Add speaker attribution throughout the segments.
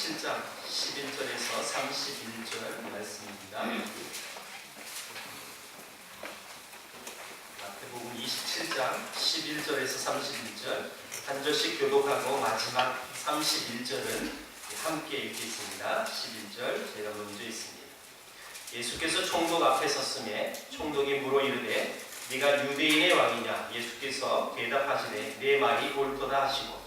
Speaker 1: 27장 11절에서 31절 말씀입니다. 마태복음 27장 11절에서 31절 한 절씩 교독하고 마지막 31절은 함께 읽겠습니다. 11절 제가 먼저 읽습니다. 예수께서 총독 앞에 섰으매 총독이 물어 이르되 네가 유대인의 왕이냐? 예수께서 대답하시되 내 말이 옳도다 하시고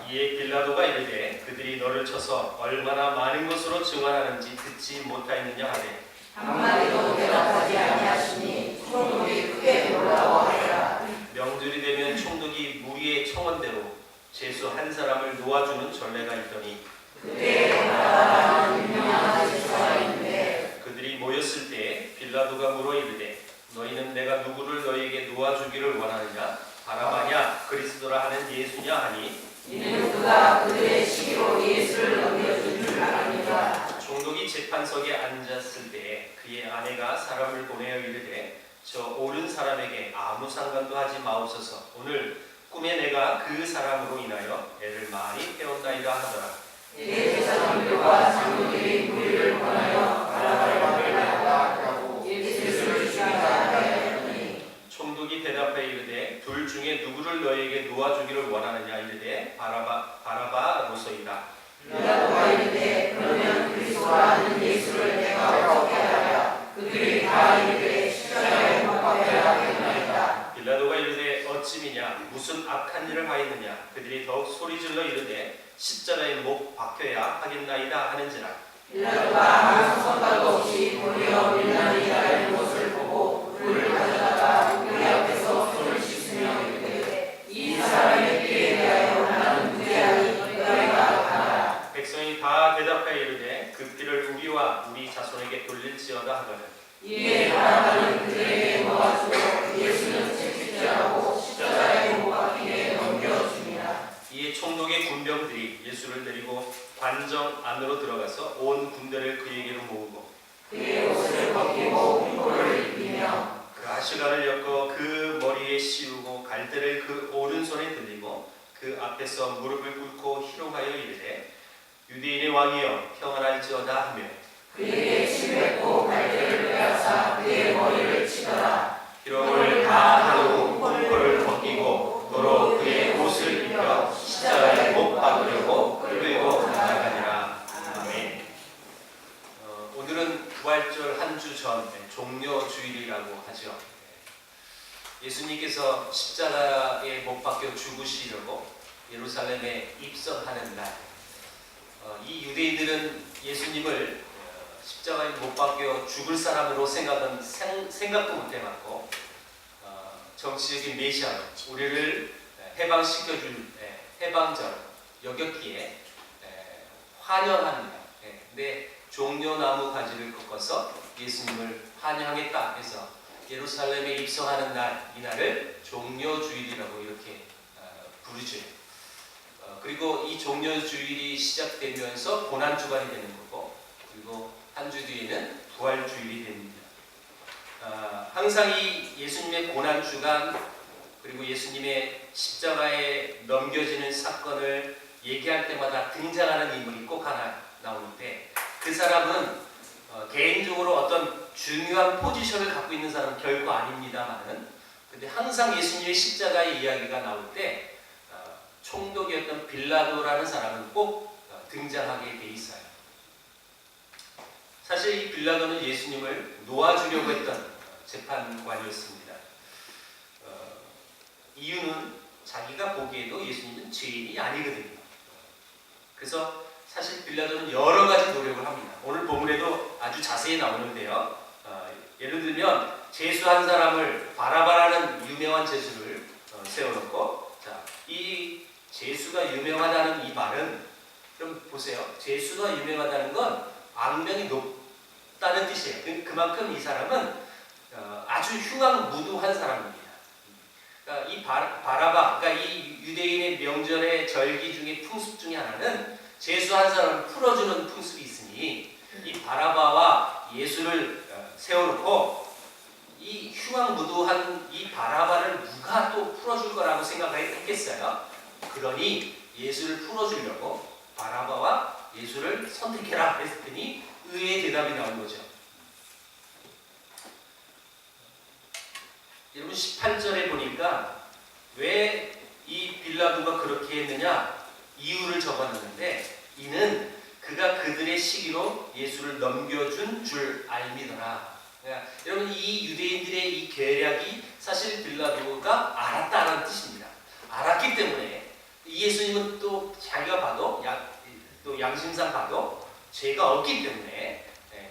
Speaker 1: 이에 빌라도가 이르되 그들이 너를 쳐서 얼마나 많은 것으로 증언하는지 듣지 못하였느냐 하되
Speaker 2: 한마디도 대답하지 아니하시니 총독이 크게 놀라워하더라.
Speaker 1: 명절이 되면 총독이 무리의 청원대로 죄수 한 사람을 놓아주는 전례가 있더니
Speaker 2: 그때에 바라바라는 유명한 죄수가 있는데
Speaker 1: 그들이 모였을 때 빌라도가 물어 이르되 너희는 내가 누구를 너희에게 놓아주기를 원하느냐? 바라바냐? 그리스도라 하는 예수냐? 하니
Speaker 2: 이는 그가 그들의 시기로 예수를 넘겨준 줄 아니라.
Speaker 1: 총독이 재판석에 앉았을 때에 그의 아내가 사람을 보내어 이르되 저 옳은 사람에게 아무 상관도 하지 마옵소서. 오늘 꿈에 내가 그 사람으로 인하여 애를 많이 태웠나이다 하더라.
Speaker 2: 이에 제사장들과 장로들이 무리를 보내어 바라바를 하고 예수를 죽이자 하였더니
Speaker 1: 총독이 대답하여 이르되 둘 중에 누구를 너희에게 놓아주기를 원하느냐? 이르되 바라바로소이다.
Speaker 2: 빌라도가 이르되 그러면 그리스도라 하는 예수를 내가 어떻게 하랴? 그들이 다 이르되 십자가에 못 박혀야 하겠나이다.
Speaker 1: 빌라도가 이르되 어찌미냐? 무슨 악한 일을 하였느냐? 그들이 더욱 소리질러 이르되 십자가에 못 박혀야 하겠나이다 하는지라.
Speaker 2: 빌라도가 아무 성과도 없이 도리어 밀란이 나는 것을 보고 불을 가져다가 그의 앞에서 손을 씻으며 이르되 이 사람의 피에 대하여 나는 무죄하니 너희가 하라.
Speaker 1: 백성이 다 대답하여 이르되 그 피를 우리와 우리 자손에게 돌릴지어다 하거든.
Speaker 2: 이에 바라바는 그들에게 놓아주고 예수는 채찍질하고 십자가에 못 박히게 넘겨줍니다.
Speaker 1: 이에 총독의 군병들이 예수를 데리고 관정 안으로 들어가서 온 군대를 그에게로 모으고
Speaker 2: 그의 옷을 벗기고 흉보를 입히며
Speaker 1: 그 아시가를 엮어 그 머리에 씌우고 갈대를 그 오른손에 들리고 그 앞에서 무릎을 꿇고 희롱하여 이르되 유대인의 왕이여 평안할지어다 하며
Speaker 2: 그에게 침뱉고 갈대를 빼앗아 그의 머리를 치더라.
Speaker 1: 희롱을 다 하고 흉포를 벗기고 도로 그의 옷을 입혀 십자가에 못 박으려고 끌고 나가니라. 아멘. 오늘은 부활절 한 주 전 종려주일이라고 하죠. 예수님께서 십자가에 못 박혀 죽으시려고 예루살렘에 입성하는 날, 이 유대인들은 예수님을 십자가에 못 박혀 죽을 사람으로 생각도 못 해봤고 정치적인 메시아로 우리를 해방시켜줄 해방절 여겼기에 환영합니다. 근데 종려나무 가지를 꺾어서 예수님을 환영했다 해서 예루살렘에 입성하는 날, 이날을 종려주일이라고 이렇게 부르죠. 그리고 이 종려주일이 시작되면서 고난주간이 되는 거고, 그리고 한 주 뒤에는 부활주일이 됩니다. 항상 이 예수님의 고난주간 그리고 예수님의 십자가에 넘겨지는 사건을 얘기할 때마다 등장하는 인물이 꼭 하나 나오는데 그 사람은 개인적으로 어떤 중요한 포지션을 갖고 있는 사람은 결코 아닙니다만은 근데 항상 예수님의 십자가의 이야기가 나올 때 총독이었던 빌라도라는 사람은 꼭 등장하게 돼 있어요. 사실 이 빌라도는 예수님을 놓아주려고 했던 재판관이었습니다. 이유는 자기가 보기에도 예수님은 죄인이 아니거든요. 그래서 사실 빌라도는 여러 가지 노력을 합니다. 오늘 본문에도 아주 자세히 나오는데요. 예를 들면 죄수 한 사람을 바라바라는 유명한 죄수를 세워놓고 이 죄수가 유명하다는 이 말은 좀 보세요. 죄수가 유명하다는 건 악명이 높다는 뜻이에요. 그만큼 이 사람은 아주 흉악무도한 사람입니다. 그러니까 이 바라바, 그러니까 이 유대인의 명절의 절기 중에 풍습 중에 하나는 죄수 한 사람을 풀어주는 풍습이 있으니 이 바라바와 예수를 세워놓고 이 이 흉악무도한 이 바라바를 누가 또 풀어줄 거라고 생각했겠어요? 그러니 예수를 풀어주려고 바라바와 예수를 선택해라 했더니 의외의 대답이 나온 거죠. 여러분 18절에 보니까 왜 이 빌라도가 그렇게 했느냐 이유를 적어놨는데 이는 그가 그들의 시기로 예수를 넘겨준 줄 알미더라. 그러니까 여러분 이 유대인들의 이 계략이 사실 빌라도가 알았다는 뜻입니다. 알았기 때문에 예수님은 또 자기가 봐도 또 양심상 봐도 죄가 없기 때문에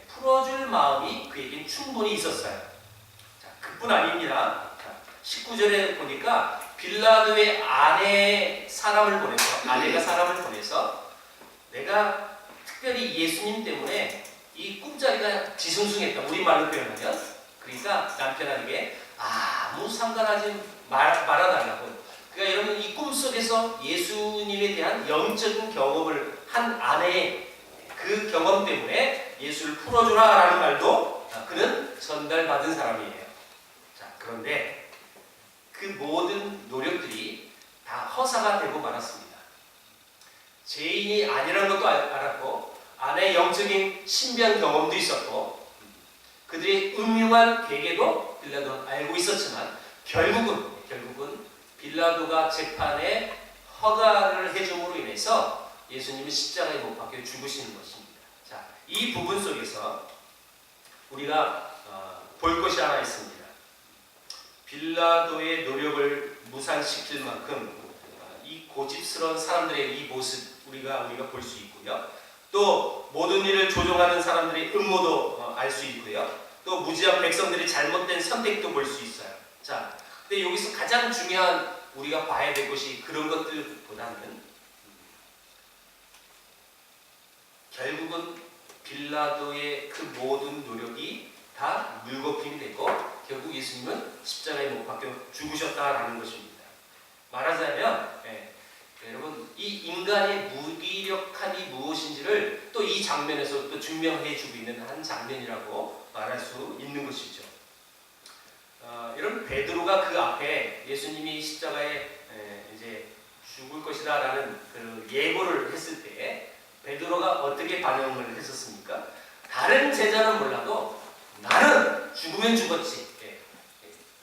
Speaker 1: 풀어줄 마음이 그에겐 충분히 있었어요. 자, 그뿐 아닙니다. 19절에 보니까 빌라도의 아내가 사람을 보내서 내가 특별히 예수님 때문에 이 꿈자리가 뒤숭숭했다. 우리말로 표현하면 그러니까 남편에게 아무 상관하지 말아달라고. 그러니까 여러분 이 꿈속에서 예수님에 대한 영적인 경험을 한 아내의 그 경험 때문에 예수를 풀어주라라는 말도 그는 전달받은 사람이에요. 자, 그런데 그 모든 노력들이 다 허사가 되고 말았습니다. 죄인이 아니라는 것도 알았고 아내의 영적인 신비한 경험도 있었고 그들의 음흉한 계계도 빌라도는 알고 있었지만 결국은 빌라도가 재판에 허가를 해줌으로 인해서 예수님이 십자가에 못 박혀 죽으시는 것입니다. 자, 이 부분 속에서 우리가 볼 것이 하나 있습니다. 빌라도의 노력을 무산시킬 만큼 이 고집스러운 사람들의 이 모습 우리가 볼 수 있고요. 또 모든 일을 조종하는 사람들의 음모도 알 수 있고요. 또 무지한 백성들의 잘못된 선택도 볼 수 있어요. 자, 근데 여기서 가장 중요한 우리가 봐야 될 것이 그런 것들보다는 결국은 빌라도의 그 모든 노력이 다 물거품이 되고 결국 예수님은 십자가에 못 박혀 죽으셨다라는 것입니다. 말하자면 여러분 이 인간의 무기력함이 무엇인지를 또 이 장면에서 또 증명해주고 있는 한 장면이라고 말할 수 있는 것이죠. 여러분 베드로가 그 앞에 예수님이 십자가에 이제 죽을 것이다라는 그 예고를 했을 때 베드로가 어떻게 반응을 했었습니까? 다른 제자는 몰라도 나는 죽으면 죽었지.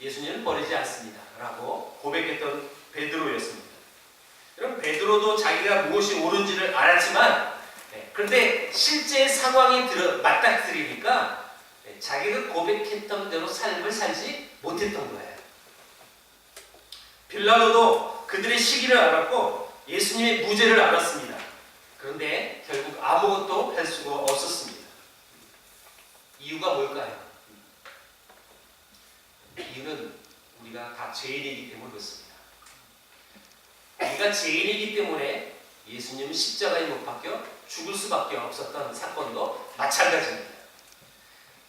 Speaker 1: 예수님은 버리지 않습니다. 라고 고백했던 베드로였습니다. 여러분 베드로도 자기가 무엇이 옳은지를 알았지만 그런데 실제 상황이 맞닥뜨리니까 자기가 고백했던 대로 삶을 살지 못했던 거예요. 빌라도도 그들의 시기를 알았고 예수님의 무죄를 알았습니다. 그런데 결국 아무것도 할 수가 없었습니다. 이유가 뭘까요? 이유는 우리가 다 죄인이기 때문에 그렇습니다. 우리가 죄인이기 때문에 예수님은 십자가에 못 박혀 죽을 수밖에 없었던 사건도 마찬가지입니다.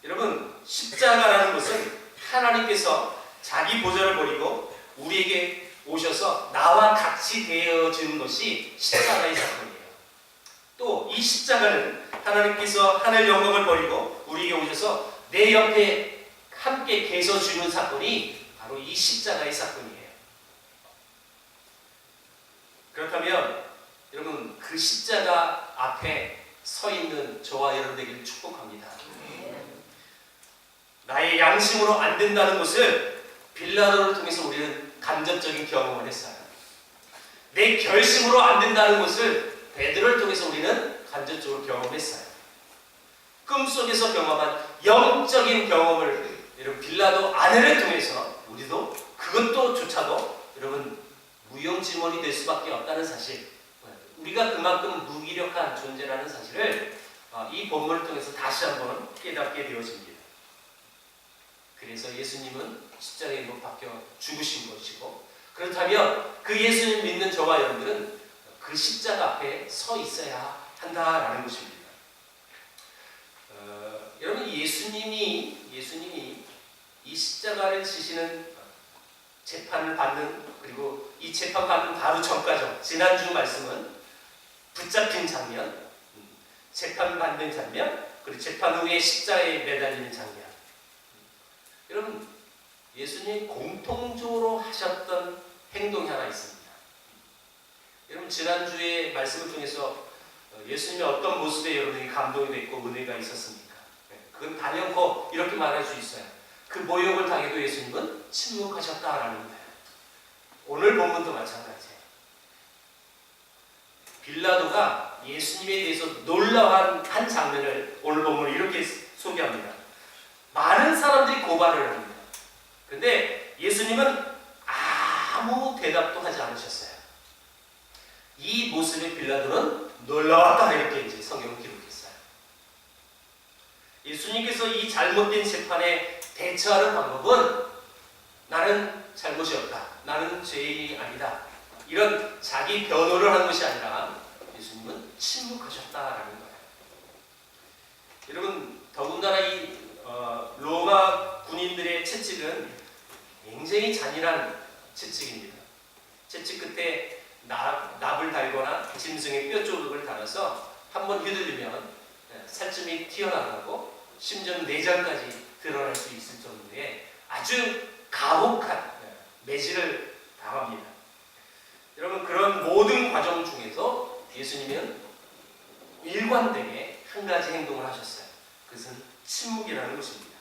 Speaker 1: 여러분 십자가라는 것은 하나님께서 자기 보좌를 버리고 우리에게 오셔서 나와 같이 되어지는 것이 십자가의 사건이에요. 또 이 십자가는 하나님께서 하늘 영광을 버리고 우리에게 오셔서 내 옆에 함께 계셔주는 사건이 바로 이 십자가의 사건이에요. 그렇다면 여러분 그 십자가 앞에 서 있는 저와 여러분 되기를 축복합니다. 나의 양심으로 안 된다는 것을 빌라도를 통해서 우리는 간접적인 경험을 했어요. 내 결심으로 안 된다는 것을 베드로를 통해서 우리는 간접적으로 경험했어요. 꿈속에서 경험한 영적인 경험을 여러분 빌라도 아내를 통해서 우리도 그것조차도 여러분 무용지물이 될 수밖에 없다는 사실, 우리가 그만큼 무기력한 존재라는 사실을 이 본문을 통해서 다시 한번 깨닫게 되어집니다. 그래서 예수님은 십자가에 못 박혀 죽으신 것이고, 그렇다면 그 예수님 믿는 저와 여러분들은 그 십자가 앞에 서 있어야 한다라는 것입니다. 여러분 예수님이 이 십자가를 지시는 재판을 받는, 그리고 이 재판 받는 바로 전까지 지난주 말씀은 붙잡힌 장면, 재판 받는 장면, 그리고 재판 후에 십자가에 매달리는 장면. 여러분 예수님이 공통적으로 하셨던 행동이 하나 있습니다. 여러분 지난주에 말씀을 통해서 예수님이 어떤 모습에 여러분이 감동이 됐고 은혜가 있었습니까? 그건 단연코 이렇게 말할 수 있어요. 그 모욕을 당해도 예수님은 침묵하셨다라는 거예요. 오늘 본문도 마찬가지예요. 빌라도가 예수님에 대해서 놀라워한 한 장면을 오늘 본문을 이렇게 소개합니다. 많은 사람들이 고발을 합니다. 그런데 예수님은 아무 대답도 하지 않으셨어요. 이 모습에 빌라도는 놀라웠다 이렇게 이제 성경을 기록했어요. 예수님께서 이 잘못된 재판에 대처하는 방법은 나는 잘못이 없다. 나는 죄인이 아니다. 이런 자기 변호를 하는 것이 아니라 예수님은 침묵하셨다라는 거예요. 여러분 더군다나 이 로마 군인들의 채찍은 굉장히 잔인한 채찍입니다. 채찍 끝에 납을 달거나 짐승의 뼈 조각을 달아서 한번 휘둘리면 살점이 튀어나가고 심지어 내장까지 드러날 수 있을 정도의 아주 가혹한 매질을 당합니다. 여러분 그런 모든 과정 중에서 예수님은 일관되게 한 가지 행동을 하셨어요. 그것은 침묵이라는 것입니다.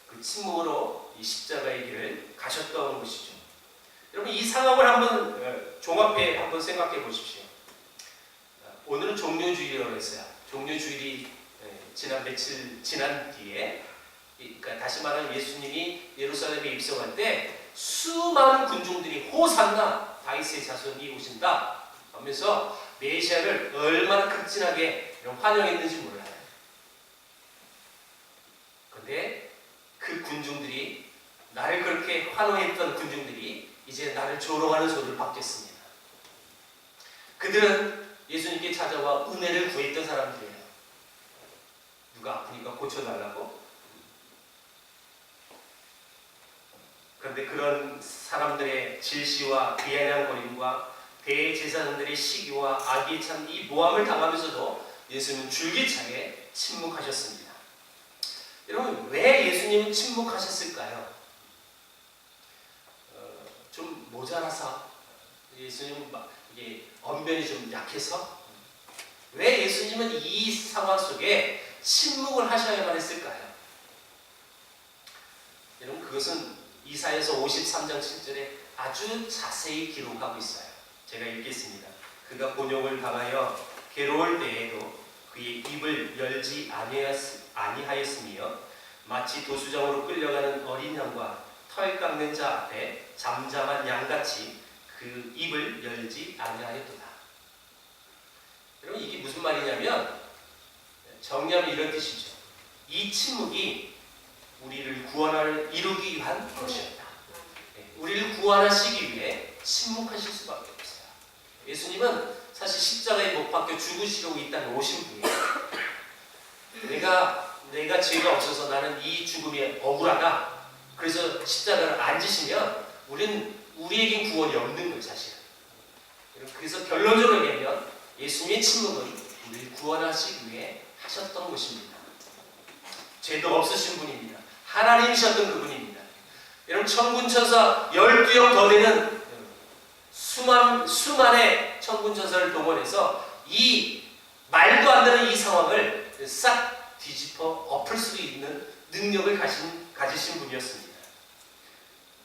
Speaker 1: 그 침묵으로 이 십자가의 길을 가셨던 것이죠. 여러분 이 상황을 한번 종합해 한번 생각해 보십시오. 오늘은 종료주일이라고 했어요. 종료주일이 지난 며칠 지난 뒤에, 그러니까 다시 말하면 예수님이 예루살렘에 입성할 때 수많은 군중들이 호산나 다윗의 자손이 오신다 하면서 메시아를 얼마나 극진하게 환영했는지 몰라요. 그런데 그 군중들이, 나를 그렇게 환호했던 군중들이 이제 나를 조롱하는 소리를 받겠습니다. 그들은 예수님께 찾아와 은혜를 구했던 사람들이에요. 누가 아프니까 고쳐달라고. 그런데 그런 사람들의 질시와 비아냥거림과 대제사장들의 시기와 악의 참 이 모함을 당하면서도 예수님은 줄기차게 침묵하셨습니다. 여러분 왜 예수님은 침묵하셨을까요? 좀 모자라서, 예수님은 이게 언변이 좀 약해서, 왜 예수님은 이 상황 속에 침묵을 하셔야만 했을까요? 여러분 그것은 이사야서 53장 7절에 아주 자세히 기록하고 있어요. 제가 읽겠습니다. 그가 곤욕을 당하여 괴로울 때에도 그의 입을 열지 아니하였으며 마치 도수장으로 끌려가는 어린 양과 털 깎는 자 앞에 잠잠한 양같이 그 입을 열지 아니하였도다. 여러분 이게 무슨 말이냐면 정리하면 이런 뜻이죠. 이 침묵이 우리를 이루기 위한 것이었다. 우리를 구원하시기 위해 침묵하실 수밖에 없어요. 예수님은 사실 십자가에 못 박혀 죽으시려고 이 땅에 오신 분이에요. 내가 죄가 없어서 나는 이 죽음이 억울하다. 그래서 십자가를 안 지시면 우리에겐 구원이 없는 거예요, 사실은. 그래서 결론적으로 얘기하면 예수님의 침묵은 우리를 구원하시기 위해 하셨던 것입니다. 죄도 없으신 분입니다. 하나님이셨던 그분입니다. 여러분 천군천사 12형 더 되는 수만의 천군천사를 동원해서 이 말도 안 되는 이 상황을 싹 뒤집어 엎을 수 있는 능력을 가지신 분이었습니다.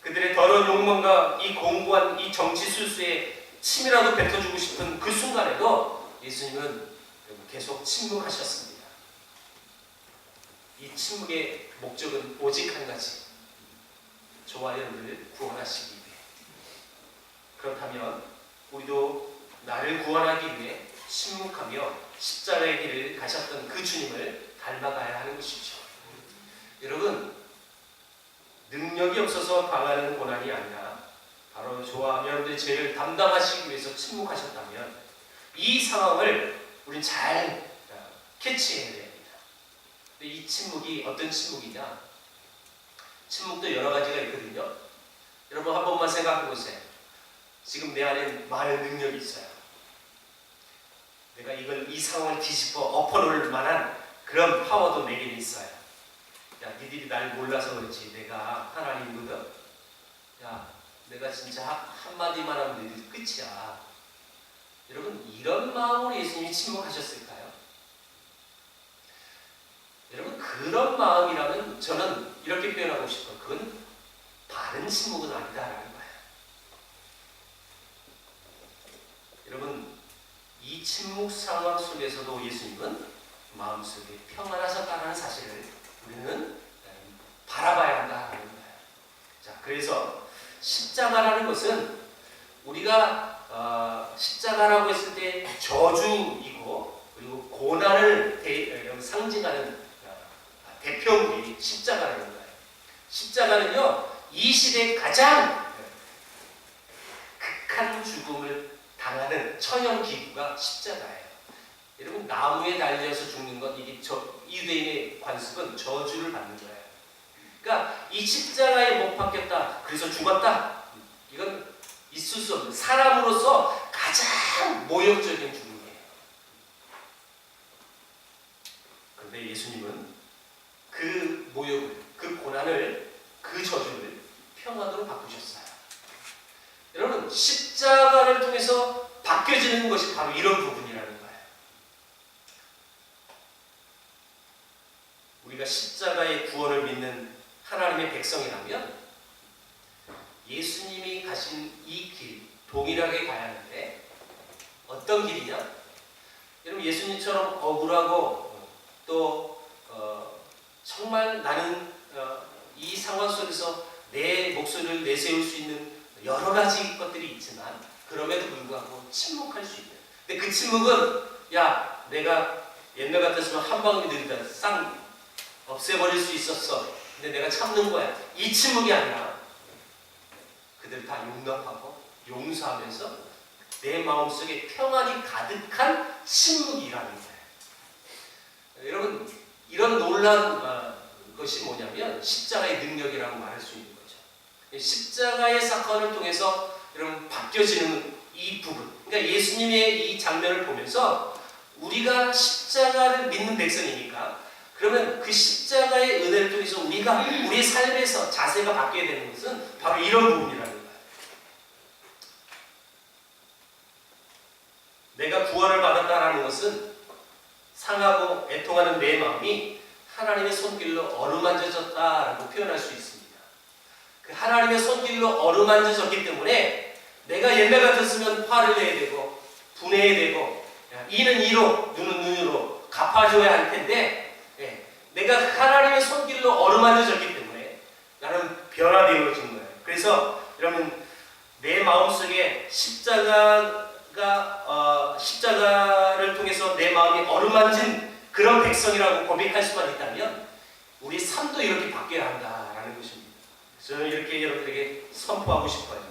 Speaker 1: 그들의 더러운 욕망과 이 공고한 이 정치 술수에 침이라도 뱉어주고 싶은 그 순간에도 예수님은 계속 침묵하셨습니다. 이 침묵의 목적은 오직 한 가지, 저와 여러분을 구원하시기 위해. 그렇다면 우리도 나를 구원하기 위해 침묵하며 십자가의 길을 가셨던 그 주님을 닮아가야 하는 것이죠. 여러분 능력이 없어서 당하는 고난이 아니라 바로 저와 여러분들의 죄를 담당하시기 위해서 침묵하셨다면 이 상황을 우리는 잘 캐치해야 됩니다. 근데 이 침묵이 어떤 침묵이냐? 침묵도 여러 가지가 있거든요. 여러분 한 번만 생각해 보세요. 지금 내 안에 많은 능력이 있어요. 내가 이 상황을 뒤집어 엎어놓을 만한 그런 파워도 내게 있어요. 야, 니들이 날 몰라서 그렇지. 내가 하나님이거든. 야, 내가 진짜 한마디만 하면 너희들 끝이야. 여러분, 이런 마음으로 예수님이 침묵하셨을까요? 여러분, 그런 마음이라면 저는 이렇게 표현하고 싶어요. 그건 바른 침묵은 아니다라는 거예요. 여러분, 이 침묵 상황 속에서도 예수님은 마음속에 평안하셨다는 사실을 우리는 바라봐야 한다는 거예요. 자, 그래서 십자가라는 것은 우리가 십자가라고 했을 때 저주이고 그리고 고난을 상징하는 대표물이 십자가라는 거예요. 십자가는요, 이 시대에 가장 극한 죽음을 당하는 처형 기구가 십자가예요. 여러분, 나무에 달려서 죽는 건 이게 유대인의 관습은 저주를 받는 거예요. 그러니까 이 십자가에 못 박혔다, 그래서 죽었다. 이건 있을 수 없는 사람으로서 가장 모욕적인 죽음이에요. 그런데 예수님은 그 모욕을, 그 고난을, 그 저주를 평안으로 바꾸셨어요. 여러분, 십자가를 통해서 바뀌어지는 것이 바로 이런 부분이라는 거예요. 우리가 십자가의 구원을 믿는 하나님의 백성이라면 예수님이 가신 이 길, 동일하게 가야 하는데 어떤 길이냐? 여러분, 예수님처럼 억울하고 또 정말 나는 이 상황 속에서 내 목소리를 내세울 수 있는 여러 가지 것들이 있지만 그럼에도 불구하고 침묵할 수 있는, 근데 그 침묵은 야, 내가 옛날 같았으면 한 방울이 들이다 쌍 없애버릴 수 있었어, 근데 내가 참는 거야, 이 침묵이 아니라 그들 다 용납하고 용서하면서 내 마음속에 평안이 가득한 침묵이라는 거예요. 여러분, 이런 놀라운 것이 뭐냐면 십자가의 능력이라고 말할 수 있는 거죠. 십자가의 사건을 통해서 여러분 바뀌어지는 이 부분, 그러니까 예수님의 이 장면을 보면서 우리가 십자가를 믿는 백성이니까 그러면 그 십자가의 은혜를 통해서 우리가 우리의 삶에서 자세가 바뀌어야 되는 것은 바로 이런 부분이라는 거예요. 내가 구원을 받았다는 것은 상하고 애통하는 내 마음이 하나님의 손길로 어루만져졌다라고 표현할 수 있습니다. 그 하나님의 손길로 어루만져졌기 때문에 내가 옛날 같았으면 화를 내야 되고 분해야 되고 이는 이로 눈은 눈으로 갚아줘야 할 텐데 내가 하나님의 손길로 어루만져졌기 때문에 나는 변화되어진 거예요. 그래서 여러분, 내 마음속에 십자가를 통해서 내 마음이 어루만진 그런 백성이라고 고백할 수만 있다면 우리 삶도 이렇게 바뀌어야 한다라는 것입니다. 저는 이렇게 여러분들에게 선포하고 싶어요.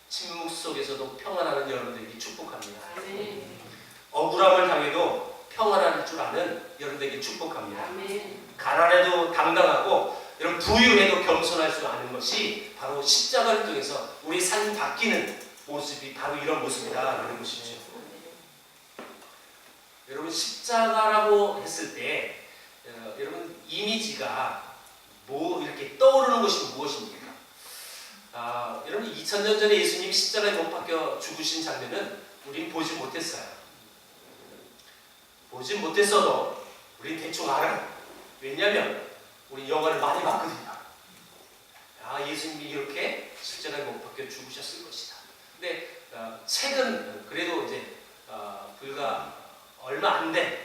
Speaker 1: 침묵 속에서도 평안하는 여러분들에게 축복합니다. 억울함을 당해도 평안할 줄 아는 여러분들에게 축복합니다. 가난해도 당당하고 여러분 부유해도 겸손할 수 아는 것이 바로 십자가를 통해서 우리 삶이 바뀌는 모습이 바로 이런 모습이다라는 것이죠. 여러분, 십자가라고 했을 때 여러분 이미지가 뭐 이렇게 떠오르는 것이 무엇입니까? 여러분 2000년 전에 예수님이 십자가에 못 박혀 죽으신 장면은 우린 보지 못했어요. 보지 못했어도 우린 대충 알아요. 왜냐하면 우리 영화를 많이 봤거든요. 예수님이 이렇게 십자가에 못 박혀 죽으셨을 것이다. 근데 최근 그래도 이제 불과 얼마 안 된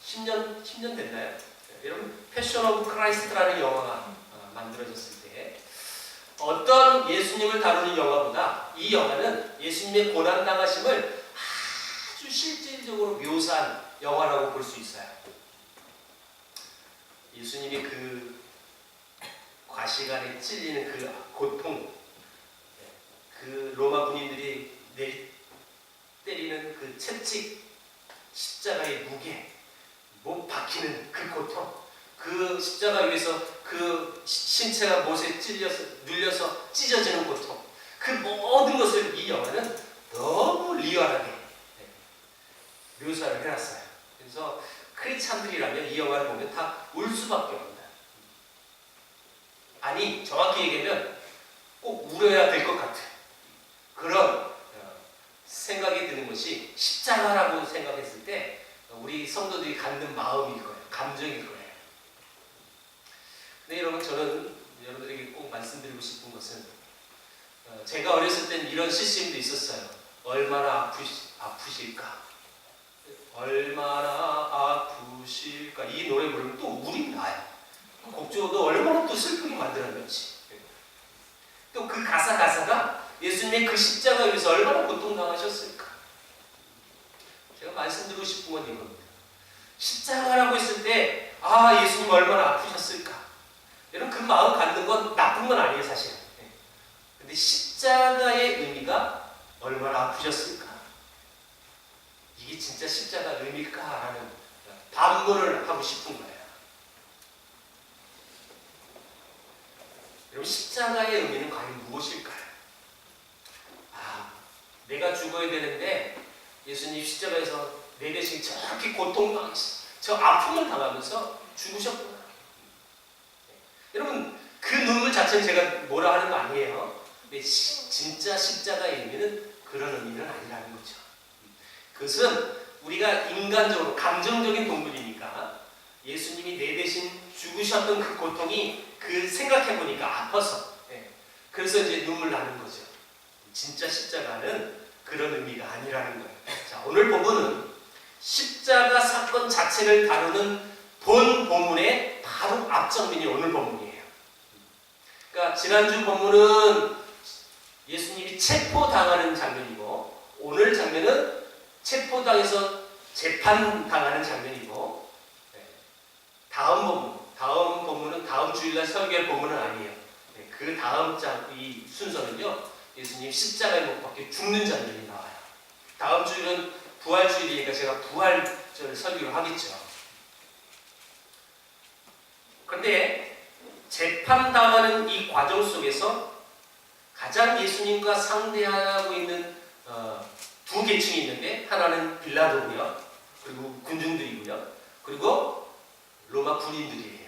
Speaker 1: 10년 됐나요? 여러분, 패션 오브 크라이스트라는 영화가 만들어졌을 때 어떤 예수님을 다루는 영화보다 이 영화는 예수님의 고난 당하심을 아주 실질적으로 묘사한 영화라고 볼 수 있어요. 예수님이 그 과시간에 찔리는 그 고통, 그 로마 군인들이 때리는 그 채찍, 십자가의 무게, 못 박히는 그 고통, 그 십자가 위에서 그 신체가 못에 눌려서 찢어지는 고통, 그 모든 것을 이 영화는 너무 리얼하게 묘사를 해놨어요. 그래서 크리스찬들이라면 이 영화를 보면 다 울 수밖에 없다. 아니 정확히 얘기하면 꼭 울어야 될 것 같은 그런 생각이 드는 것이 십자가라고 생각했을 때 우리 성도들이 갖는 마음일 거예요. 감정일 거예요. 근데 여러분, 저는 여러분들에게 꼭 말씀드리고 싶은 것은 제가 어렸을 땐 이런 CCM도 있었어요. 얼마나 아프실까? 얼마나 아프실까? 이 노래 부르면 또 울이 나요. 그 곡조도 얼마나 또 슬프게 만들어냈지. 또 그 가사가 예수님의 그 십자가 위에서 얼마나 고통당하셨을까? 제가 말씀드리고 싶은 건 이겁니다. 십자가라고 했을 때 예수님 얼마나 아프셨을까? 여러분, 그 마음 갖는 건 나쁜 건 아니에요, 사실. 근데 십자가의 의미가 얼마나 아프셨을까? 이게 진짜 십자가 의미일까라는 반문을 하고 싶은 거예요. 여러분, 십자가의 의미는 과연 무엇일까요? 내가 죽어야 되는데 예수님 십자가에서 내 대신 저렇게 고통당하셔서 저 아픔을 당하면서 죽으셨구나. 여러분, 그 눈물 자체는 제가 뭐라 하는 거 아니에요. 근데 진짜 십자가의 의미는 그런 의미는 아니라는 거죠. 그것은 우리가 인간적으로 감정적인 동물이니까 예수님이 내 대신 죽으셨던 그 고통이 그 생각해보니까 아파서 그래서 이제 눈물 나는 거죠. 진짜 십자가는 그런 의미가 아니라는 거예요. 자, 오늘 본문은 십자가 사건 자체를 다루는 본 본문의 바로 앞장면이 오늘 본문이에요. 그러니까 지난주 본문은 예수님이 체포당하는 장면이고 오늘 장면은 체포당해서 재판당하는 장면이고 다음 본문은 다음 주일날 설교할 본문은 아니에요. 그 다음 이 순서는요. 예수님 십자가에 못 박혀 죽는 장면이 나와요. 다음 주일은 부활주일이니까 제가 부활절 설교를 하겠죠. 그런데 재판당하는 이 과정 속에서 가장 예수님과 상대하고 있는 두 계층이 있는데 하나는 빌라도고요. 그리고 군중들이고요. 그리고 로마 군인들이에요.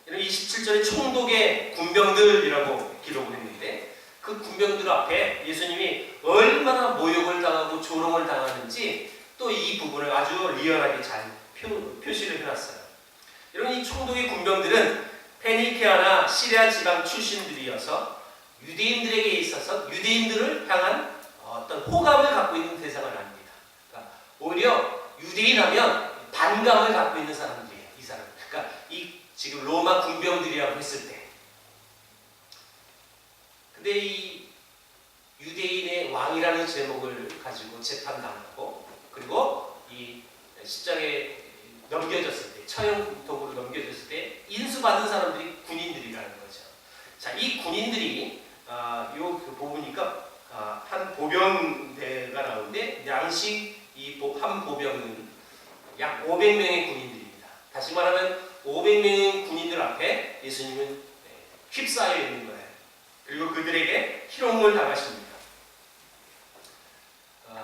Speaker 1: 27절에 총독의 군병들이라고 기록을 했는데 그 군병들 앞에 예수님이 얼마나 모욕을 당하고 조롱을 당하는지 또 이 부분을 아주 리얼하게 잘 표시를 해놨어요. 여러분, 이 총독의 군병들은 페니케아나 시리아 지방 출신들이어서 유대인들에게 있어서 유대인들을 향한 어떤 호감을 갖고 있는 대상은 아닙니다. 그러니까 오히려 유대인하면 반감을 갖고 있는 사람들이에요. 이 사람. 그러니까 이 지금 로마 군병들이라고 했을 때. 근데 이 유대인의 왕이라는 제목을 가지고 재판당하고 그리고 이 십자가에 넘겨졌을 때, 처형독으로 넘겨졌을 때 인수받은 사람들이 군인들이라는 거죠. 자, 이 군인들이 보니까 한 보병대가 나오는데 양식 한 보병은 약 500명의 군인들입니다. 다시 말하면 500명의 군인들 앞에 예수님은 휩싸여 있는 거예요. 그리고 그들에게 희롱을 당하십니다.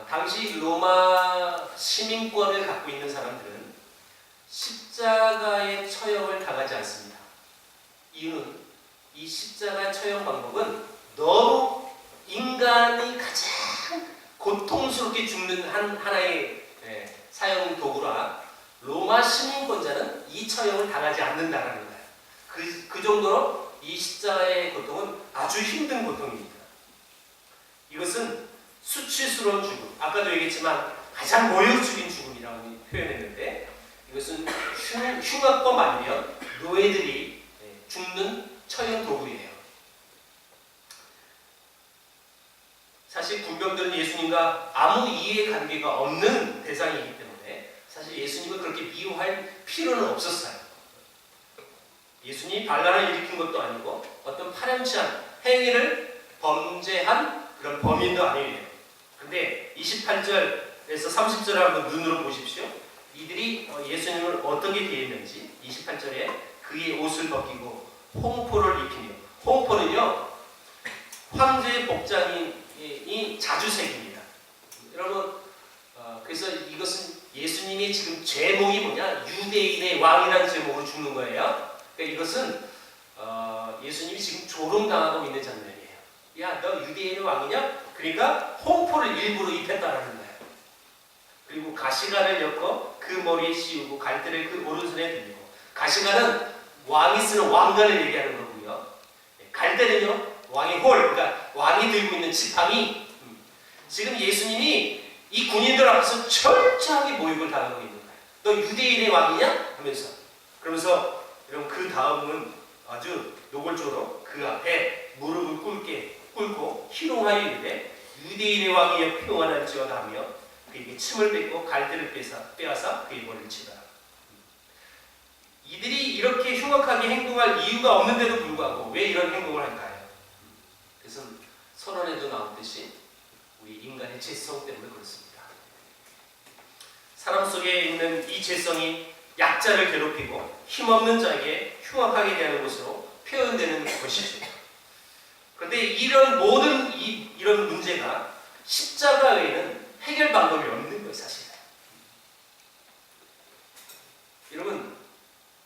Speaker 1: 당시 로마 시민권을 갖고 있는 사람들은 십자가의 처형을 당하지 않습니다. 이유는 이 십자가의 처형 방법은 너무 인간이 가장 고통스럽게 죽는 하나의 사형 도구라 로마 시민권자는 이 처형을 당하지 않는다는 거예요. 그 정도로 이 십자가의 고통은 아주 힘든 고통입니다. 이것은 수치스러운 죽음, 아까도 얘기했지만 가장 모욕적인 죽음이라고 표현했는데 이것은 흉악범 아니면 노예들이 죽는 처형 도구예요. 사실 군병들은 예수님과 아무 이해관계가 없는 대상이기 때문에 사실 예수님을 그렇게 미워할 필요는 없었어요. 예수님이 반란을 일으킨 것도 아니고 어떤 파렴치한 행위를 범죄한 그런 범인도 아니에요. 근데 28절에서 30절을 한번 눈으로 보십시오. 이들이 예수님을 어떻게 대했는지 28절에 그의 옷을 벗기고 홍포를 입히며, 홍포는요 황제의 복장이 자주색입니다. 여러분, 그래서 이것은 예수님이 지금 제목이 뭐냐? 유대인의 왕이라는 제목으로 죽는 거예요. 그러니까 이것은 예수님이 지금 조롱당하고 있는 장면이에요. 야, 너 유대인의 왕이냐? 그러니까 홍포를 일부러 입혔다라는 거예요. 그리고 가시관을 엮어 그 머리에 씌우고 갈대를 그 오른손에 들고, 가시관은 왕이 쓰는 왕관을 얘기하는 거고요. 갈대는요, 왕의 홀, 그러니까 왕이 들고 있는 지팡이. 지금 예수님이 이 군인들 앞에서 철저하게 모욕을 당하고 있는 거예요. 너 유대인의 왕이냐? 하면서. 그러면서 여러분 그 다음은 아주 노골적으로 그 앞에 무릎을 꿇고 희롱하여 이르되 유대인의 왕이여 평안할지어다 하며 그에게 침을 뱉고 갈대를 빼앗아 그의 머리를 치더라. 이들이 이렇게 흉악하게 행동할 이유가 없는데도 불구하고 왜 이런 행동을 할까요? 그것은 선언에도 나오듯이 우리 인간의 죄성 때문에 그렇습니다. 사람 속에 있는 이 죄성이 약자를 괴롭히고 힘없는 자에게 흉악하게 대하는 것으로 표현되는 것이죠. 그런데 이런 모든 이런 문제가 십자가 외에는 해결 방법이 없는 거예요, 사실. 여러분,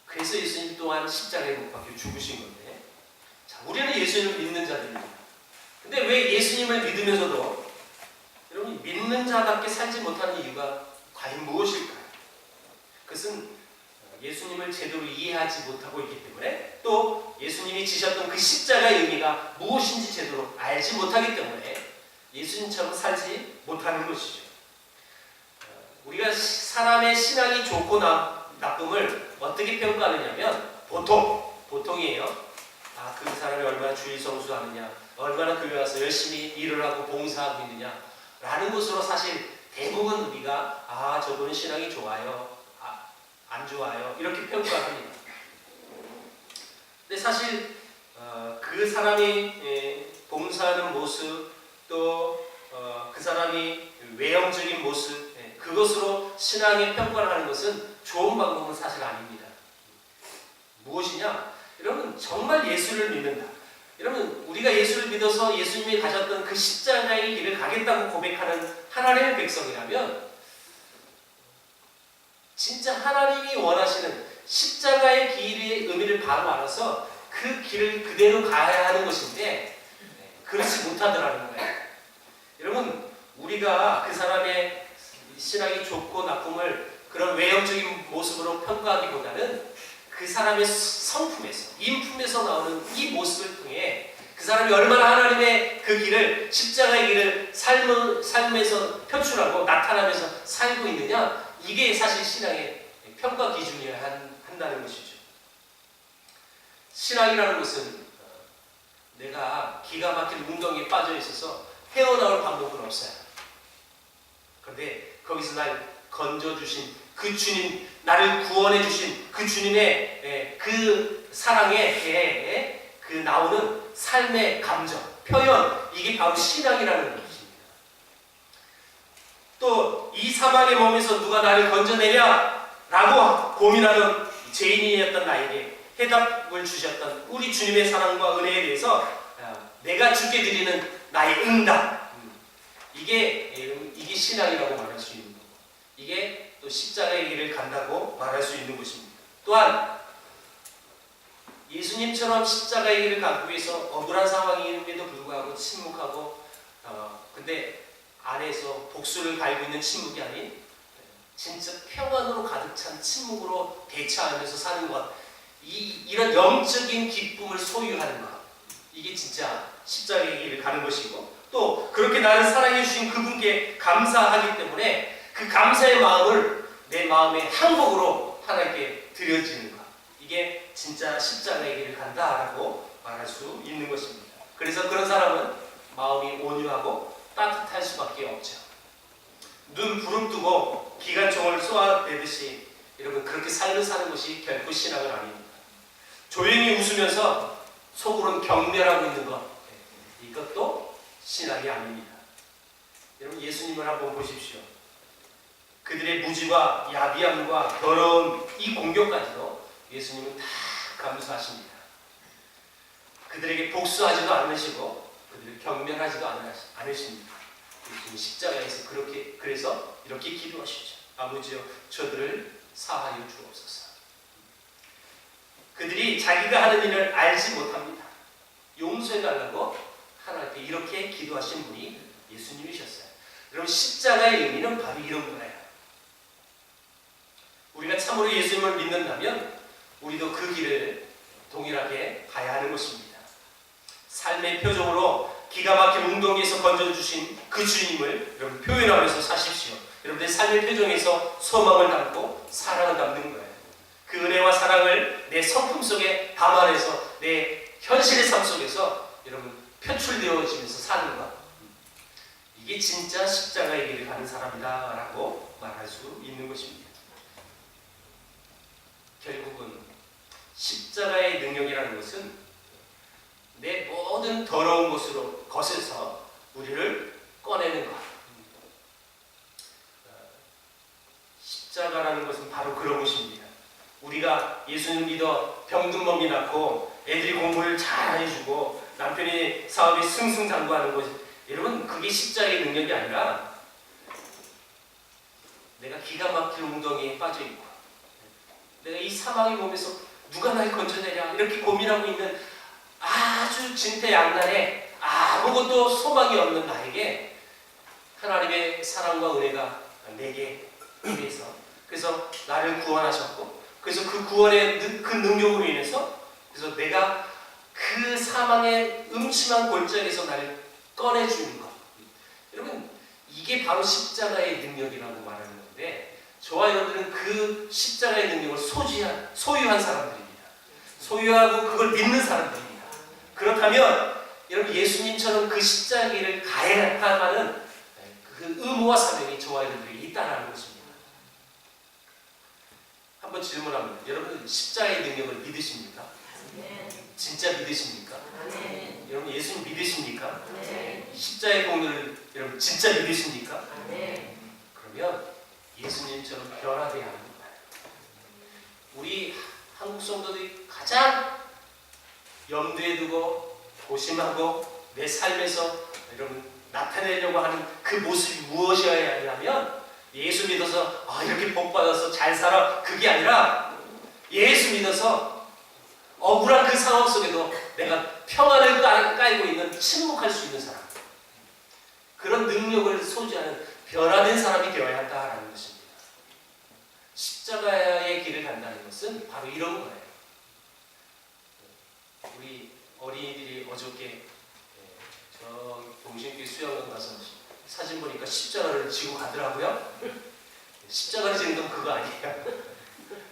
Speaker 1: 그래서 예수님 또한 십자가에 못 박혀 죽으신 건데, 자, 우리는 예수님을 믿는 자들입니다. 근데 왜 예수님을 믿으면서도 여러분 믿는 자답게 살지 못하는 이유가 과연 무엇일까요? 그것은 예수님을 제대로 이해하지 못하고 있기 때문에, 또 예수님이 지셨던 그 십자가의 의미가 무엇인지 제대로 알지 못하기 때문에 예수님처럼 살지 못하는 것이죠. 우리가 사람의 신앙이 좋고 나쁨을 어떻게 평가하느냐면 보통이에요. 그 사람이 얼마나 주일 성수하느냐, 얼마나 교회 와서 열심히 일을 하고 봉사하고 있느냐 라는 것으로 사실 대부분 우리가 저분은 신앙이 좋아요, 안 좋아요, 이렇게 평가합니다. 근데 사실 그 사람이 봉사하는 모습, 또 그 사람이 외형적인 모습, 그것으로 신앙의 평가를 하는 것은 좋은 방법은 사실 아닙니다. 무엇이냐? 여러분, 정말 예수를 믿는다. 여러분, 우리가 예수를 믿어서 예수님이 가셨던 그 십자가의 길을 가겠다고 고백하는 하나님의 백성이라면, 진짜 하나님이 원하시는 십자가의 길의 의미를 바로 알아서 그 길을 그대로 가야 하는 것인데 그렇지 못하더라는 거예요. 여러분, 우리가 그 사람의 신앙이 좋고 나쁨을 그런 외형적인 모습으로 평가하기보다는 그 사람의 성품에서, 인품에서 나오는 이 모습을 통해 그 사람이 얼마나 하나님의 그 길을, 십자가의 길을 삶에서 표출하고 나타나면서 살고 있느냐, 이게 사실 신앙의 평가 기준이어야 한다는 것이죠. 신앙이라는 것은 내가 기가 막힌 웅덩이에 빠져 있어서 헤어나올 방법은 없어요. 그런데 거기서 날 건져주신 그 주님, 나를 구원해 주신 그 주님의 그 사랑에 그 나오는 삶의 감정, 표현, 이게 바로 신앙이라는 것입니다. 또 이 사망의 몸에서 누가 나를 건져내냐? 라고 고민하던 죄인이었던 나에게 해답을 주셨던 우리 주님의 사랑과 은혜에 대해서 내가 주께 드리는 나의 응답, 이게 신앙이라고 말할 수 있는 거고, 이게 또 십자가의 길을 간다고 말할 수 있는 것입니다. 또한 예수님처럼 십자가의 길을 가기 위해서 억울한 상황임에도 불구하고 침묵하고 근데 안에서 복수를 갈고 있는 침묵이 아닌 진짜 평안으로 가득 찬 침묵으로 대처하면서 사는 것, 이런 영적인 기쁨을 소유하는 것, 이게 진짜 십자가의 길을 가는 것이고, 또 그렇게 나를 사랑해 주신 그분께 감사하기 때문에 그 감사의 마음을 내 마음의 항복으로 하나님께 드려지는 것, 이게 진짜 십자가의 길을 간다라고 말할 수 있는 것입니다. 그래서 그런 사람은 마음이 온유하고 따뜻할 수밖에 없죠. 눈 부릅뜨고 기관총을 쏘아내듯이 여러분 그렇게 삶을 사는 것이 결코 신앙은 아닙니다. 조용히 웃으면서 속으로는 경멸하고 있는 것, 이것도 신앙이 아닙니다. 여러분, 예수님을 한번 보십시오. 그들의 무지와 야비함과 더러운 이 공격까지도 예수님은 다 감수하십니다. 그들에게 복수하지도 않으시고 그들을 경멸하지도 않으십니다. 예수님 십자가에서 그래서 이렇게 기도하시죠. 아버지여, 저들을 사하여 주옵소서. 그들이 자기가 하는 일을 알지 못합니다. 용서해달라고 하나님께 이렇게 기도하신 분이 예수님이셨어요. 여러분, 십자가의 의미는 바로 이런 거예요. 우리가 참으로 예수님을 믿는다면 우리도 그 길을 동일하게 가야 하는 것입니다. 삶의 표적으로 기가 막힌 웅덩이에서 건져주신 그 주님을 여러분 표현하면서 사십시오. 여러분의 삶의 표정에서 소망을 담고 사랑을 담는 거예요. 그 은혜와 사랑을 내 성품 속에 담아내서 내 현실의 삶 속에서 여러분 표출되어지면서 사는 것, 이게 진짜 십자가의 길을 가는 사람이다 라고 말할 수 있는 것입니다. 결국은 십자가의 능력이라는 것은 내 모든 더러운 것으로 것에서 우리를 꺼내는 것. 십자가라는 것은 바로 그런 것입니다. 우리가 예수님 믿어 병든 몸이 낫고 애들이 공부를 잘 해주고 남편이 사업이 승승장구하는 것, 여러분 그게 십자가의 능력이 아니라 내가 기가 막힐 웅덩이에 빠져있고 내가 이 사망의 몸에서 누가 날 건져내랴 이렇게 고민하고 있는 아주 진퇴양난에 아무것도 소망이 없는 나에게 하나님의 사랑과 은혜가 내게 임해서 그래서 나를 구원하셨고 그래서 그 구원의 그 능력으로 인해서 그래서 내가 그 사망의 음침한 골짜기에서 나를 꺼내주는 것, 여러분 이게 바로 십자가의 능력이라고 말하는 건데 저와 여러분들은 그 십자가의 능력을 소유한 사람들입니다. 소유하고 그걸 믿는 사람들입니다. 그렇다면 여러분 예수님처럼 그 십자가를 가야 하는 그 의무와 사명이 저와 여러분들에게 있다는 것입니다. 한번 질문합니다. 여러분 십자가의 능력을 믿으십니까?
Speaker 2: 네.
Speaker 1: 진짜 믿으십니까?
Speaker 2: 네.
Speaker 1: 여러분 예수님 믿으십니까?
Speaker 2: 네.
Speaker 1: 십자가의 공로를 여러분 진짜 믿으십니까?
Speaker 2: 네.
Speaker 1: 그러면 예수님처럼 변화되어야 하는 거예요. 우리 한국 성도들이 가장 염두에 두고 고심하고 내 삶에서 여러분 나타내려고 하는 그 모습이 무엇이어야 하냐면 예수 믿어서 이렇게 복 받아서 잘 살아, 그게 아니라 예수 믿어서 억울한 그 상황 속에도 내가 평안을 깔고 있는, 침묵할 수 있는 사람, 그런 능력을 소지하는 변화된 사람이 되어야 한다라는 것입니다. 십자가의 길을 간다는 것은 바로 이런 거예요. 우리 어린이들이 어저께 저 동신교회 수영장 가서 사진 보니까 십자가를 지고 가더라고요. 십자가를 지는 건 그거 아니에요.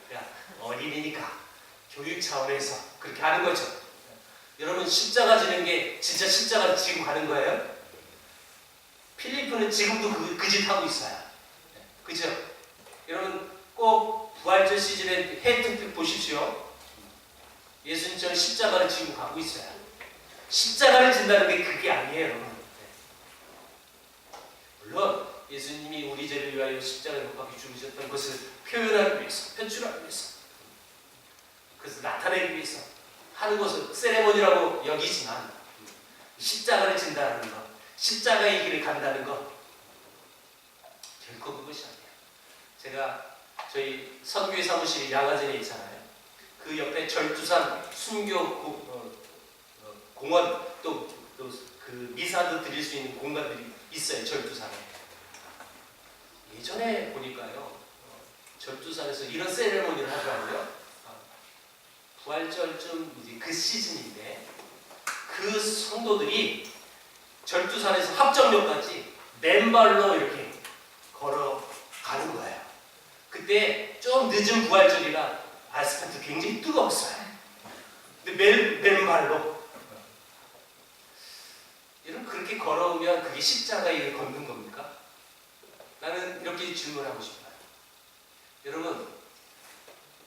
Speaker 1: 그냥 어린이니까 교육 차원에서 그렇게 하는 거죠. 여러분 십자가 지는 게 진짜 십자가를 지고 가는 거예요? 필리핀은 지금도 그 짓 하고 있어요. 그죠? 여러분 꼭 부활절 시즌에 해뜰 보십시오. 예수님처럼 십자가를 지고 가고 있어요. 십자가를 진다는 게 그게 아니에요, 여러분. 물론 예수님이 우리 죄를 위하여 십자가에 못 박혀 죽으셨던 것을 표현하기 위해서, 표출하기 위해서, 그래서 나타내기 위해서 하는 것을 세레모니라고 여기지만 십자가를 진다는 것, 십자가의 길을 간다는 것, 결코 그것이 아니에요. 제가 저희 선교회 사무실이 양화전에 있잖아요. 그 옆에 절두산 순교 공원 또 그 미사도 드릴 수 있는 공간들이 있어요. 절두산에. 예전에 보니까요, 절두산에서 이런 세레모니를 하더라고요. 부활절쯤 이제 그 시즌인데 그 성도들이 절두산에서 합정역까지 맨발로 이렇게 걸어가는 거예요. 그때 좀 늦은 부활절이라 아스팔트 굉장히 뜨거웠어요. 근데 맨발로 여러분 그렇게 걸어오면 그게 십자가에 걷는 겁니까? 나는 이렇게 질문하고 싶어요. 여러분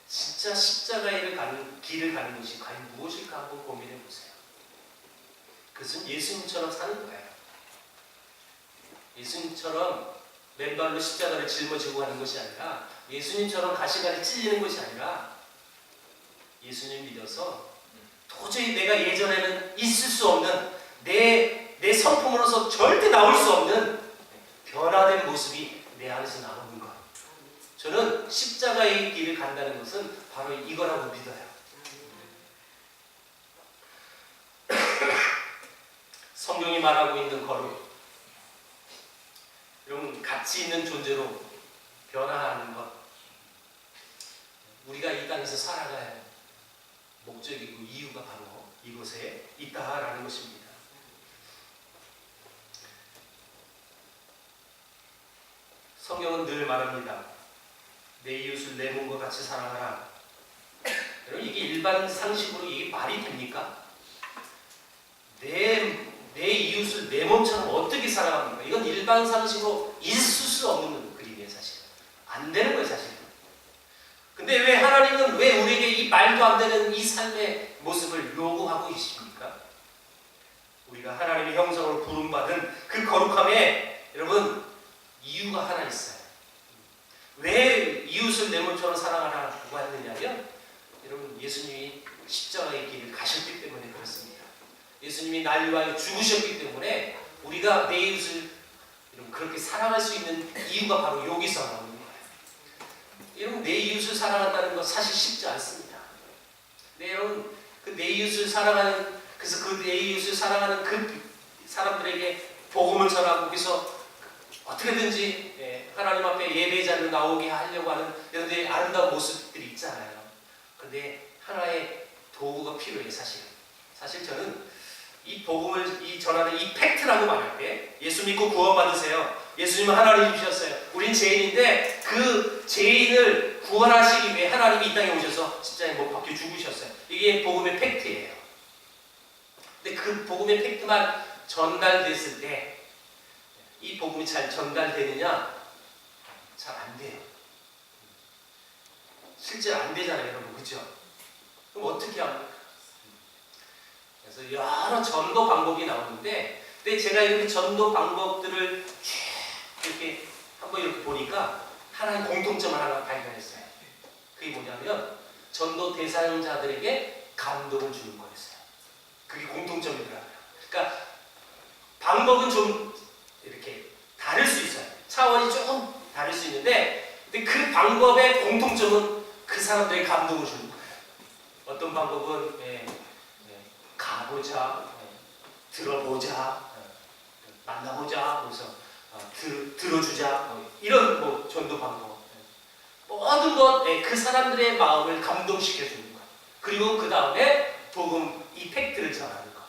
Speaker 1: 진짜 십자가에 가는 길을 가는 것이 과연 무엇일까 한번 고민해 보세요. 그것은 예수님처럼 사는 거예요. 예수님처럼 맨발로 십자가를 짊어지고 가는 것이 아니라, 예수님처럼 가시관에 찔리는 것이 아니라, 예수님 믿어서 도저히 내가 예전에는 있을 수 없는 내 성품으로서 절대 나올 수 없는 변화된 모습이 내 안에서 나오는 것. 저는 십자가의 길을 간다는 것은 바로 이거라고 믿어요. 성경이 말하고 있는 거룩, 여러분 가치 있는 존재로 변화하는 것, 우리가 이 땅에서 살아가야 할 목적이고 이유가 바로 이곳에 있다라는 것입니다. 성경은 늘 말합니다. 내 이웃을 내 몸과 같이 사랑하라. 여러분 이게 일반 상식으로 이게 말이 됩니까? 내 이웃을 내 몸처럼 어떻게 사랑합니까? 이건 일반 상식으로 있을 수 없는 그림이에요. 사실 안 되는 거예요. 사실. 근데 왜 하나님은 왜 우리에게 이 말도 안 되는 이 삶의 모습을 요구하고 계십니까? 우리가 하나님의 형상으로 부름받은 그 거룩함에 여러분 이유가 하나 있어요. 왜 이웃을 내 몸처럼 사랑하라고 했느냐면 여러분 예수님이 십자가의 길을 가셨기 때문에 그렇습니다. 예수님이 날 위하여 죽으셨기 때문에 우리가 내 이웃을 여러분 그렇게 사랑할 수 있는 이유가 바로 여기서 나오는 거예요. 여러분 내 이웃을 사랑한다는 건 사실 쉽지 않습니다. 네, 여러분 그 내 이웃을 사랑하는 그래서 그 내 이웃을 사랑하는 그 사람들에게 복음을 전하고 그래서 어떻게든지 하나님 앞에 예배 자리로 나오게 하려고 하는 여러분들의 아름다운 모습들이 있잖아요. 그런데 하나의 도구가 필요해요. 사실 저는 이 복음을 이 전하는 이 팩트라고 말할 때 예수 믿고 구원받으세요. 예수님은 하나님이셨어요. 우린 죄인인데 그 죄인을 구원하시기 위해 하나님이 이 땅에 오셔서 십자가에 못 박혀 죽으셨어요. 이게 복음의 팩트예요. 근데 그 복음의 팩트만 전달됐을 때 이 복음이 잘 전달되느냐? 잘 안 돼요. 실제로 안 되잖아요, 여러분. 그렇죠? 그럼 어떻게 합니까? 그래서 여러 전도 방법이 나오는데 근데 제가 이렇게 전도 방법들을 쭉 이렇게 한번 이렇게 보니까 하나의 공통점을 하나 발견했어요. 그게 뭐냐면 전도 대상자들에게 감동을 주는 거였어요. 그게 공통점이더라고요. 그러니까 방법은 좀 이렇게 다를 수 있어요. 차원이 조금 다를 수 있는데 근데 그 방법의 공통점은 그 사람들의 감동을 주는 거예요. 어떤 방법은 가보자, 들어보자, 만나보자, 그래서 들어주자 이런 뭐 전도 방법 모든 것 그 사람들의 마음을 감동시켜 주는 거예요. 그리고 그 다음에 복음 이 팩트를 전하는 거.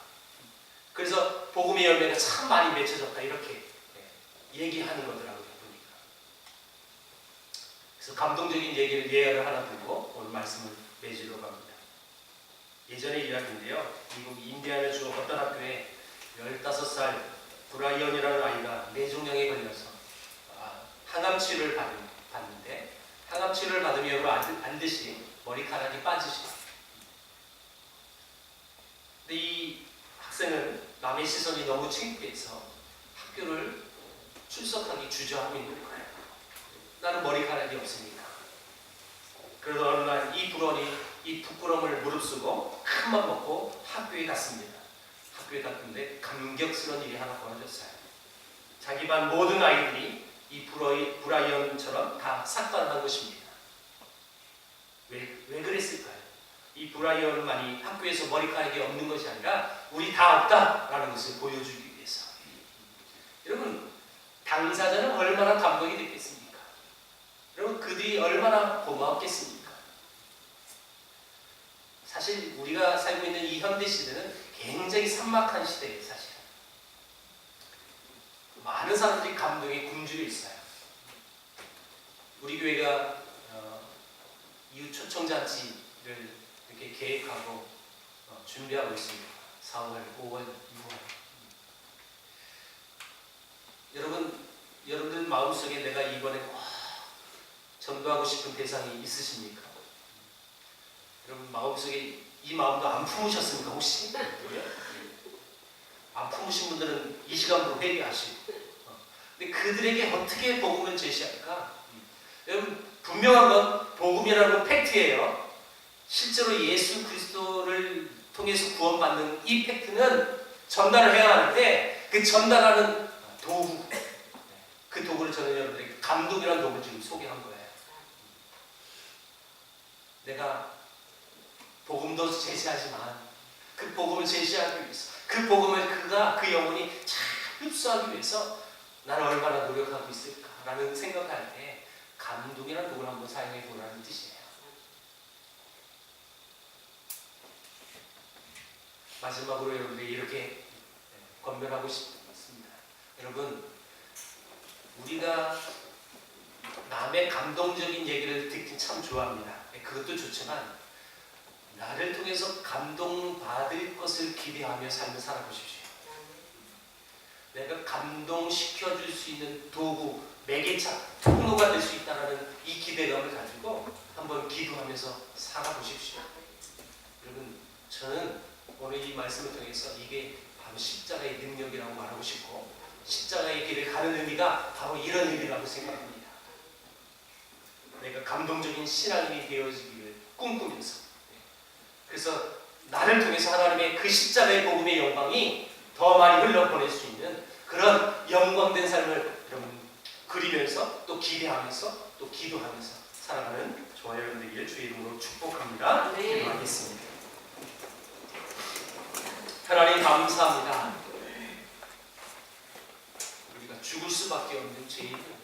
Speaker 1: 그래서 복음의 열매가 참 많이 맺혀졌다 이렇게 얘기하는 거더라고요. 보니까. 그래서 감동적인 예를 하나 들고 오늘 말씀을 맺으려고 합니다. 예전의 이야기인데요. 미국 인디애나주 어떤 학교에 15살 브라이언이라는 아이가 뇌종양에 걸려서 항암 치료를 받는데 항암 치료를 받으면 여러분 반드시 머리카락이 빠지죠. 근데 이 학생은 남의 시선이 너무 창피해서 학교를 출석하기 주저하고 있는 거예요. 나는 머리카락이 없으니까. 그러다 어느 날 이 불원이 이 부끄러움을 무릅쓰고 큰맘 먹고 학교에 갔습니다. 학교에 갔는데 감격스러운 일이 하나 벌어졌어요. 자기 반 모든 아이들이 이 브라이언처럼 다 삭발한 것입니다. 왜 그랬을까요? 이 브라이언만이 학교에서 머리카락이 없는 것이 아니라 우리 다 없다라는 것을 보여주기 위해서. 여러분 당사자는 얼마나 감동이 됐겠습니까? 여러분 그들이 얼마나 고마웠겠습니까? 사실 우리가 살고 있는 이 현대 시대는 굉장히 삭막한 시대예요. 사실 많은 사람들이 감동에 굶주려 있어요. 우리 교회가 이웃 초청잔치를 이렇게 계획하고 준비하고 있습니다. 4월, 5월, 6월. 여러분들 마음속에 내가 이번에 전도하고 싶은 대상이 있으십니까? 여러분 마음속에 이 마음도 안 품으셨습니까? 혹시? 안 품으신 분들은 이 시간부로 회개하시고 근데 그들에게 어떻게 복음을 제시할까? 여러분 분명한 건 복음이라는 팩트예요. 실제로 예수 그리스도를 통해서 구원받는 이 팩트는 전달을 해야 하는데 그 전달하는 도구 그 도구를 저는 여러분들에게 감동이라는 도구를 지금 소개한 거예요. 내가 복음도 제시하지만 그 복음을 제시하기 위해서 그 복음을 그 영혼이 잘 흡수하기 위해서 나는 얼마나 노력하고 있을까라는 생각을 할 때 감동이라는 복을 한번 사용해 보라는 뜻이에요. 마지막으로 여러분들이 이렇게 권면하고 싶습니다. 여러분, 우리가 남의 감동적인 얘기를 듣기 참 좋아합니다. 그것도 좋지만 나를 통해서 감동받을 것을 기대하며 삶을 살아보십시오. 내가 감동시켜줄 수 있는 도구, 매개차, 통로가 될 수 있다는 이 기대감을 가지고 한번 기도하면서 살아보십시오. 여러분, 저는 오늘 이 말씀을 통해서 이게 바로 십자가의 능력이라고 말하고 싶고 십자가의 길을 가는 의미가 바로 이런 의미라고 생각합니다. 내가 감동적인 신앙인이 되어지기를 꿈꾸면서 그래서 나를 통해서 하나님의 그 십자가의 복음의 영광이 더 많이 흘러보낼 수 있는 그런 영광된 삶을 여러분 그리면서 또 기대하면서 또 기도하면서 살아가는 저와 여러분 되기를 주의 이름으로 축복합니다. 기도하겠습니다. 하나님 감사합니다. 우리가 죽을 수밖에 없는 죄인들